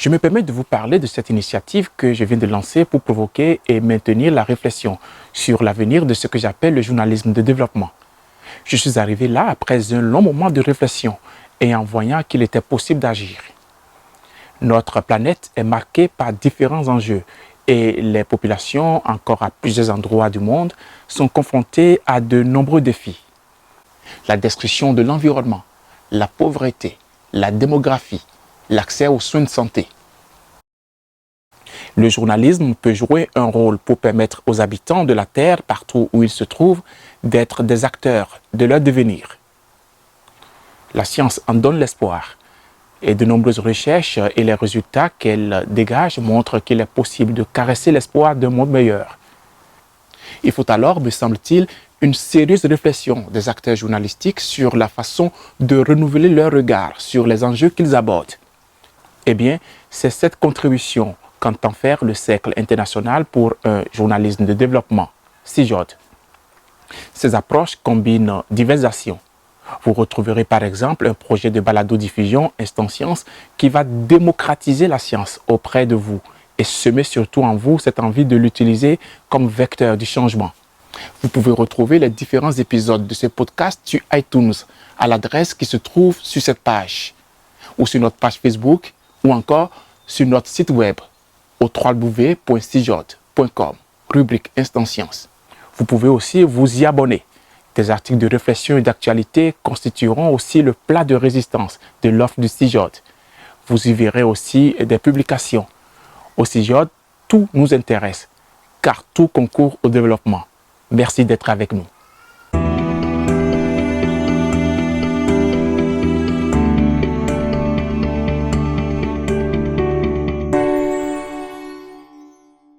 Je me permets de vous parler de cette initiative que je viens de lancer pour provoquer et maintenir la réflexion sur l'avenir de ce que j'appelle le journalisme de développement. Je suis arrivé là après un long moment de réflexion et en voyant qu'il était possible d'agir. Notre planète est marquée par différents enjeux et les populations, encore à plusieurs endroits du monde, sont confrontées à de nombreux défis. La destruction de l'environnement, la pauvreté, la démographie, l'accès aux soins de santé. Le journalisme peut jouer un rôle pour permettre aux habitants de la Terre, partout où ils se trouvent, d'être des acteurs de leur devenir. La science en donne l'espoir et de nombreuses recherches et les résultats qu'elle dégage montrent qu'il est possible de caresser l'espoir d'un monde meilleur. Il faut alors, me semble-t-il, une sérieuse réflexion des acteurs journalistiques sur la façon de renouveler leur regard sur les enjeux qu'ils abordent. Eh bien, c'est cette contribution qu'entend faire le Cercle international pour un journalisme de développement, CIJOD. Ces approches combinent diverses actions. Vous retrouverez par exemple un projet de balado-diffusion Instant Science qui va démocratiser la science auprès de vous et semer surtout en vous cette envie de l'utiliser comme vecteur du changement. Vous pouvez retrouver les différents épisodes de ce podcast sur iTunes à l'adresse qui se trouve sur cette page ou sur notre page Facebook ou encore sur notre site web au www.cijod.com, rubrique Instant Science. Vous pouvez aussi vous y abonner. Des articles de réflexion et d'actualité constitueront aussi le plat de résistance de l'offre du CIJOD. Vous y verrez aussi des publications. Au CIJOD, tout nous intéresse, car tout concourt au développement. Merci d'être avec nous.